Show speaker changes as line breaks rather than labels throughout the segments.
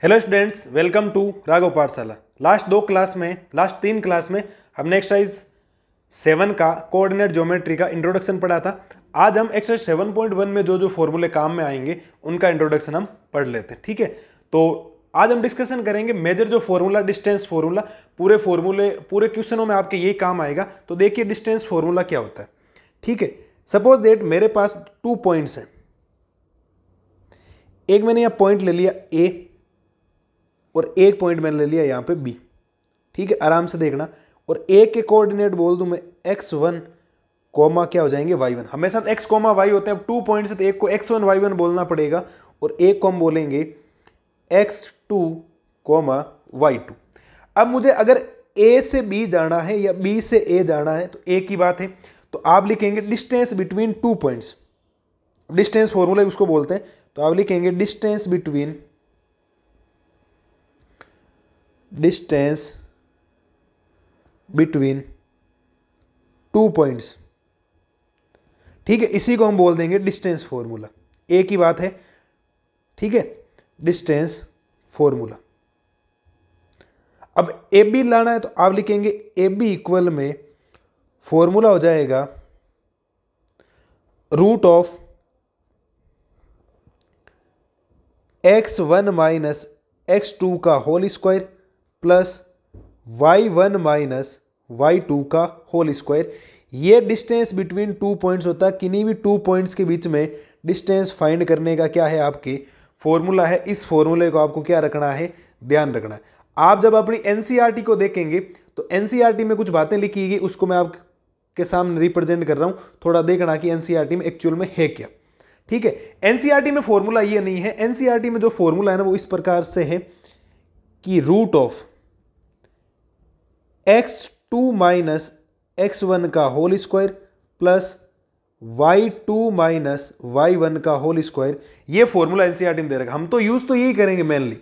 Hello students, welcome to Raghav Pathshala. Last तीन class में हमने एक्सरसाइज 7 का कोऑर्डिनेट ज्योमेट्री का इंट्रोडक्शन पढ़ा था। आज हम एक्सरसाइज 7.1 में जो जो फॉर्मूले काम में आएंगे उनका इंट्रोडक्शन हम पढ़ लेते हैं। ठीक है, तो आज हम डिस्कशन करेंगे मेजर जो फॉर्मूला, डिस्टेंस फॉर्मूला। पूरे क्वेश्चनों में आपके यही काम आएगा। तो देखिए डिस्टेंस फॉर्मूला क्या होता है। ठीक है, सपोज दैट मेरे पास 2 पॉइंट्स हैं। एक मैंने यहां पॉइंट ले लिया ए और एक पॉइंट मैंने ले लिया यहां पे बी। ठीक है, आराम से देखना। और ए के कोऑर्डिनेट बोल दूं मैं x1 कोमा क्या हो जाएंगे y1। हमेशा x कोमा y होते हैं। अब 2 पॉइंट्स है तो एक को x1 y1 बोलना पड़ेगा और एक को हम बोलेंगे x2 कोमा y2। अब मुझे अगर a से b जाना है या b से a जाना है तो एक ही बात है। तो आप लिखेंगे distance between 2 points. Distance formula उसको बोलते हैं। तो आप लिखेंगे डिस्टेंस बिटवीन 2 पॉइंट्स। ठीक है, इसी को हम बोल देंगे डिस्टेंस फॉर्मूला। एक ही बात है। ठीक है, डिस्टेंस फॉर्मूला। अब ए बी लाना है तो आप लिखेंगे ए बी इक्वल में फॉर्मूला हो जाएगा root of x1 minus x2 का whole square plus y1 minus y2 का होल स्क्वायर। ये डिस्टेंस बिटवीन 2 पॉइंट्स होता है। किन्हीं भी 2 पॉइंट्स के बीच में डिस्टेंस फाइंड करने का क्या है, आपके फॉर्मूला है। इस फॉर्मूले को आपको क्या रखना है, ध्यान रखना है। आप जब अपनी एनसीईआरटी को देखेंगे तो एनसीईआरटी में कुछ बातें लिखी गई, उसको मैं आपके सामने रिप्रेजेंट कर रहा हूं। थोड़ा देखना कि एनसीईआरटी में एक्चुअल में है क्या। ठीक है, एनसीईआरटी में फॉर्मूला ये नहीं है। एनसीईआरटी में जो फॉर्मूला है ना वो इस प्रकार से है कि root of x2 minus x1 का whole square plus y2 minus y1 का होल स्क्वायर। ये फॉर्मूला एनसीईआरटी में दे रखा। हम तो यूज तो यही करेंगे मेनली,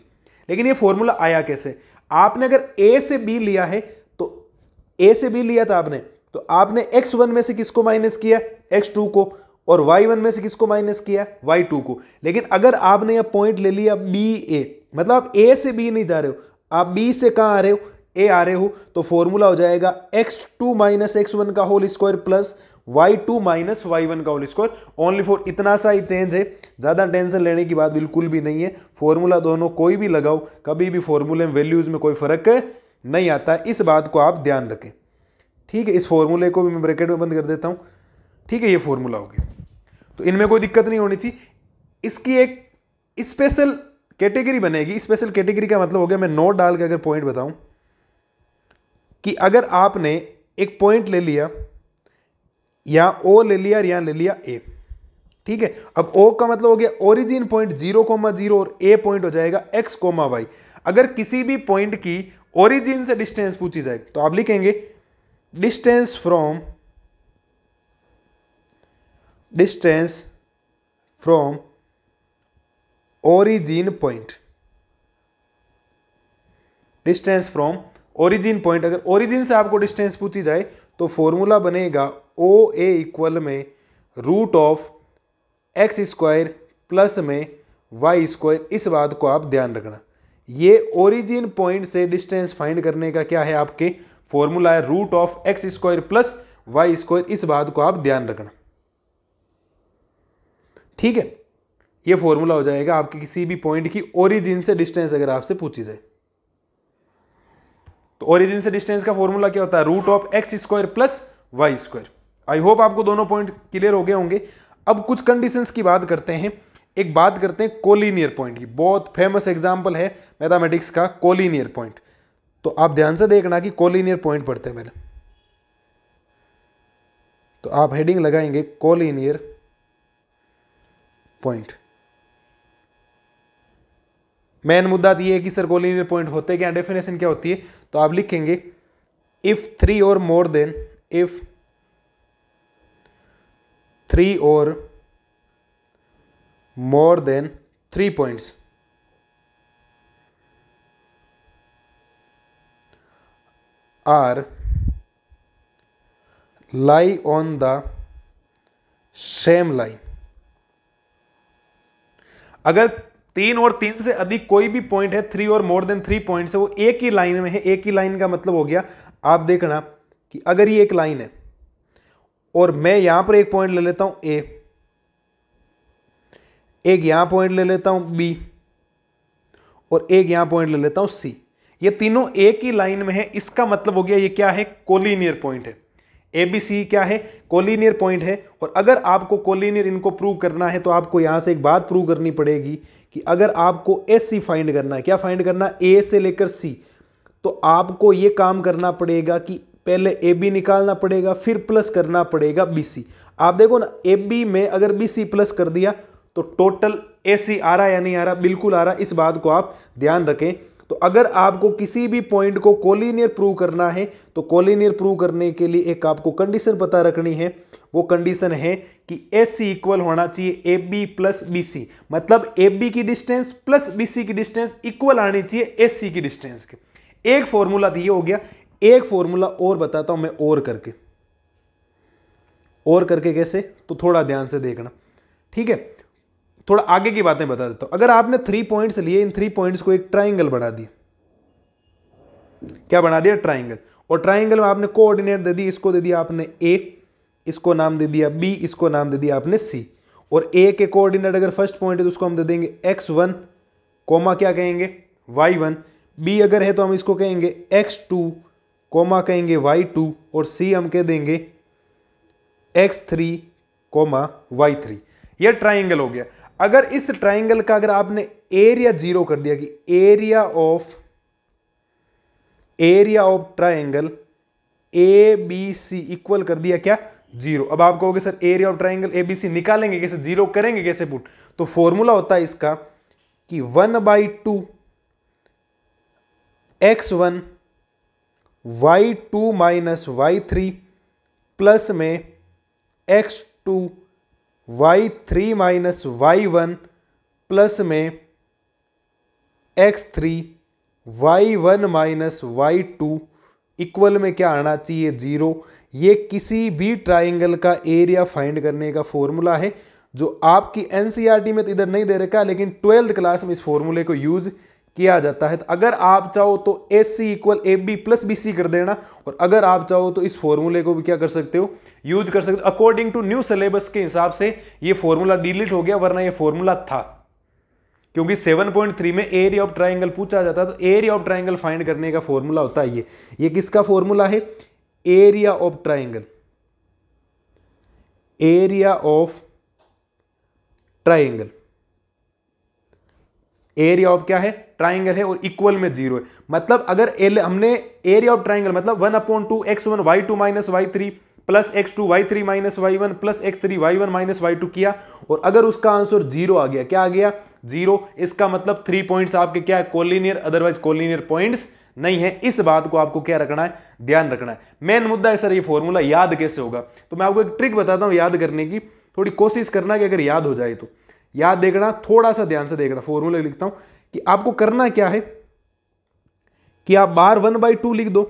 लेकिन ये फॉर्मूला आया कैसे। आपने अगर a से b लिया है तो a से b लिया था आपने, तो आपने x1 में से किसको माइनस किया, x2 को, और y1 में से किसको माइनस किया, y2 को। लेकिन अगर आपने यह पॉइंट ले लिया ba, मतलब आप a से b नहीं जा रहे हो, आप b से कहां आ रहे हो, a आ रहे हो, तो फॉर्मूला हो जाएगा x2 माइनस x1 का whole square plus y2 minus y1 का होल स्क्वायर। ओनली फॉर इतना सा ही चेंज है, ज्यादा टेंशन लेने की बात बिल्कुल भी नहीं है। फॉर्मूला दोनों कोई भी लगाओ, कभी भी फॉर्मूले में वैल्यूज में कोई फर्क नहीं आता। इस बात को आप ध्यान रखें। ठीक है, इस फॉर्मूले को भी मैं ब्रैकेट में बंद कर देता हूं। ठीक है, ये फॉर्मूला हो गया, तो इनमें कोई दिक्कत नहीं होनी चाहिए। इसकी एक स्पेशल कैटेगरी बनेगी। स्पेशल कैटेगरी का मतलब हो गया, मैं नोट डाल के अगर पॉइंट बताऊं कि अगर आपने एक पॉइंट ले लिया, यहां ओ ले लिया और यहां ले लिया ए। ठीक है, अब ओ का मतलब हो गया ओरिजिन पॉइंट 0,0 और ए पॉइंट हो जाएगा x, y। अगर किसी भी पॉइंट की ओरिजिन से डिस्टेंस पूछी जाए तो आप लिखेंगे distance from origin point. Distance from origin point, अगर ओरिजिन से आपको डिस्टेंस पूछी जाए तो फॉर्मूला बनेगा ओ ए इक्वल में root of X square plus में वाई स्क्वायर। इस बात को आप ध्यान रखना। ये ओरिजिन पॉइंट से डिस्टेंस फाइंड करने का क्या है, आपके फॉर्मूला है root of X square plus Y square. इस बात को आप ध्यान रखना। ठीक है, ये फॉर्मूला हो जाएगा आपके किसी भी पॉइंट की ओरिजिन से डिस्टेंस अगर आपसे पूछी जाए। तो ओरिजिन से डिस्टेंस का फॉर्मूला क्या होता है, root of X square plus Y square. I hope आपको दोनों पॉइंट क्लियर हो गए होंगे। अब कुछ कंडीशंस की बात करते हैं। एक बात करते हैं कोलिनियर पॉइंट की। बहुत फेमस एग्जांपल है मैथमेटिक्स का कोलिनियर पॉइंट। तो आप ध्यान से देखना कि कोलिनियर पॉइंट पढ़ते हैं पहले। तो आप हेडिंग लगाएंगे कोलिनियर पॉइंट। मेन मुद्दा तो ये है कि सर कोलिनियर पॉइंट होते क्या, डेफिनेशन क्या होती है। तो आप लिखेंगे इफ 3 और more than 3 points are lie on the same line. अगर 3 और 3 से अधिक कोई भी पॉइंट है, 3 और मोर देन 3 पॉइंट्स है, वो एक ही लाइन में है। एक ही लाइन का मतलब हो गया, आप देखना कि अगर ये एक लाइन है और मैं यहां पर एक पॉइंट ले लेता हूं ए, एक यहां पॉइंट ले लेता हूं बी और एक यहां पॉइंट ले लेता हूं सी, ये तीनों एक ही लाइन में है, इसका मतलब हो गया ये क्या है, कोलिनियर पॉइंट है। ए बी सी क्या है, कोलिनियर पॉइंट है। और अगर आपको कोलिनियर इनको प्रूव करना है तो आपको यहां से एक बात प्रूव करनी पड़ेगी कि अगर आपको एस सी फाइंड करना है, क्या फाइंड करना है, ए से लेकर सी, तो आपको यह काम करना पड़ेगा कि पहले ए बी निकालना पड़ेगा, फिर प्लस करना पड़ेगा बी सी। आप देखो ना, ए बी में अगर बी सी प्लस कर दिया तो टोटल ए सी आ रहा है या नहीं आ रहा, बिल्कुल आ रहा, इस बात को आप ध्यान रखें। तो अगर आपको किसी भी पॉइंट को कोलिनियर प्रूव करना है तो कोलिनियर प्रूव करने के लिए एक आपको कंडीशन पता रखनी है, वो कंडीशन है कि एस सी इक्वल होना चाहिए A B plus B C, मतलब ए बी की डिस्टेंस प्लस बी सी की डिस्टेंस इक्वल आनी चाहिए एस सी की डिस्टेंस के। एक फॉर्मूला तो ये हो गया, एक फॉर्मूला और बताता हूं मैं, और करके कैसे, तो थोड़ा ध्यान से देखना, ठीक है। थोड़ा आगे की बातें बता देता हूं। अगर आपने 3 पॉइंट्स लिए, इन 3 पॉइंट्स को एक ट्राइंगल बना दिया, क्या बना दिया, ट्राइंगल। और ट्राइंगल में आपने कोऑर्डिनेट दे दी, इसको दे दिया आपने ए, इसको नाम दे दिया बी, इसको नाम दे दिया आपने सी। और ए के कोऑर्डिनेट अगर फर्स्ट पॉइंट है तो उसको हम दे देंगे x1, कोमा क्या कहेंगे, y1। बी अगर है तो हम इसको कहेंगे x2, कोमा कहेंगे y2, और सी हम कह देंगे x3, y3। यह ट्राइंगल हो गया। अगर इस ट्राइंगल का अगर आपने एरिया 0 कर दिया कि area of triangle A B C equal कर दिया क्या, 0। अब आप कहोगे sir area of triangle A B C निकालेंगे कैसे, 0 करेंगे कैसे पुट, तो फॉर्मूला होता है इसका कि 1/2 x1 y2 minus y3 plus में x2 y3 minus y1 plus में x3 y1 minus y2 equal में क्या आना चाहिए, 0। ये किसी भी ट्राइंगल का एरिया फाइंड करने का फॉर्मूला है, जो आपकी एनसीईआरटी में तो इधर नहीं दे रखा, लेकिन 12th क्लास में इस फॉर्मूले को यूज किया जाता है। तो अगर आप चाहो तो S C equal A B plus B C कर देना, और अगर आप चाहो तो इस फॉर्मूले को भी क्या कर सकते हो, यूज कर सकते हो। अकॉर्डिंग टू न्यू सिलेबस के हिसाब से ये फॉर्मूला डिलीट हो गया, वरना ये फॉर्मूला था, क्योंकि 7.3 में एरिया ऑफ ट्राइंगल पूछा जाता है। तो एरिया ऑफ ट्राइंगल फाइंड करने का फॉर्मूला होता है ये किसका फॉर्मूला है, area of triangle, area of triangle, area of क्या है, ट्राइंगल है, और इक्वल में 0 है। मतलब अगर हमने एरिया ऑफ ट्राइंगल मतलब 1/2 x1 y2 minus y3 plus x2 y3 minus y1 plus x3 y1 minus y2 किया, और अगर उसका आंसर 0 आ गया, क्या आ गया, 0, इसका मतलब 3 पॉइंट्स आपके क्या है, कोलिनियर, अदरवाइज कोलिनियर पॉइंट्स नहीं है। इस बात को आपको क्या रखना है, ध्यान रखना है। मेन मुद्दा है सर ये फॉर्मूला याद कैसे होगा, तो मैं आपको एक ट्रिक बताता हूं याद करने की, थोड़ी कोशिश करना कि अगर याद हो जाए तो याद देखना, थोड़ा सा ध्यान से देखना। फॉर्मूला लिखता हूं कि आपको करना क्या है कि आप बाहर 1/2 लिख दो,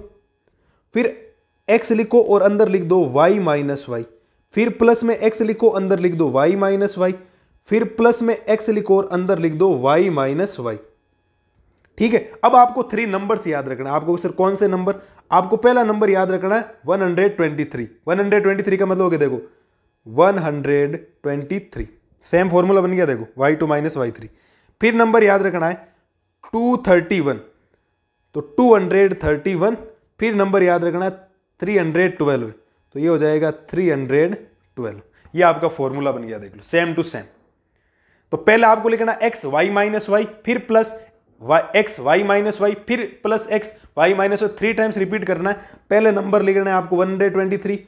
फिर x लिखो और अंदर लिख दो y माइनस वाई, फिर प्लस में x लिखो अंदर लिख दो y माइनस वाई, फिर प्लस में x लिखो और अंदर लिख दो y माइनस वाई। ठीक है, अब आपको 3 नंबर्स याद रखना है। आपको सर कौन से नंबर, आपको पहला नंबर याद रखना है 123। 123 का मतलब हो गया, देखो 123, सेम फॉर्मूला बन गया, देखो y2 माइनस y3। फिर नंबर याद रखना है 231, तो 231। फिर नंबर याद रखना है 312, तो ये हो जाएगा 312। ये आपका फॉर्मूला बन गया, देख लो सेम टू सेम। तो पहले आपको लिखना x y माइनस वाई, फिर plus x y minus Y, फिर plus x y minus Y, 3 times repeat करना है। पहले नंबर लिखना है आपको 123,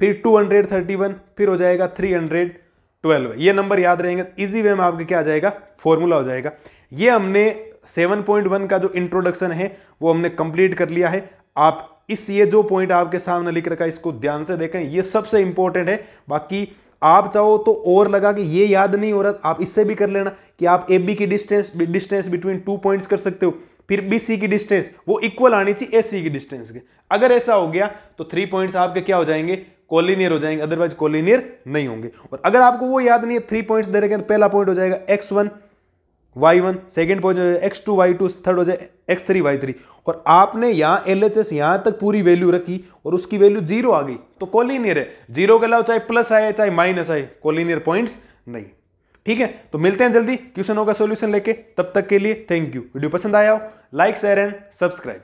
फिर 231, फिर हो जाएगा 312। ये नंबर याद रहेंगे, इजी वे में आपके क्या आ जाएगा, फॉर्मूला हो जाएगा। ये हमने 7.1 का जो इंट्रोडक्शन है वो हमने कंप्लीट कर लिया है। आप ये जो पॉइंट आपके सामने लिख रखा है इसको ध्यान से देखें, ये सबसे इंपॉर्टेंट है। बाकी आप चाहो तो और लगा कि ये याद नहीं हो रहा, आप इससे भी कर लेना कि आप ए बी की डिस्टेंस बिटवीन 2 पॉइंट्स कर सकते हो, फिर बी सी की डिस्टेंस वो इक्वल आनी चाहिए ए सी की डिस्टेंस के। अगर ऐसा हो गया तो 3 पॉइंट्स आपके क्या हो जाएंगे, कोलिनियर हो जाएंगे, अदरवाइज कोलिनियर नहीं होंगे। और अगर आपको वो याद नहीं है, 3 पॉइंट्स दे रखे हैं, तो पहला पॉइंट हो जाएगा x1 y1, second point x2 y2, third हो जाए x3 y3। और आपने यहां LHS यहां तक पूरी वैल्यू रखी और उसकी वैल्यू 0 आ गई तो कोलिनियर है। 0 के अलावा चाहे प्लस आए चाहे माइनस आए, कोलिनियर पॉइंट्स नहीं। ठीक है, तो मिलते हैं जल्दी क्वेश्चनों का सॉल्यूशन लेके। तब तक के लिए थैंक यू। वीडियो पसंद आया हो लाइक शेयर एंड सब्सक्राइब।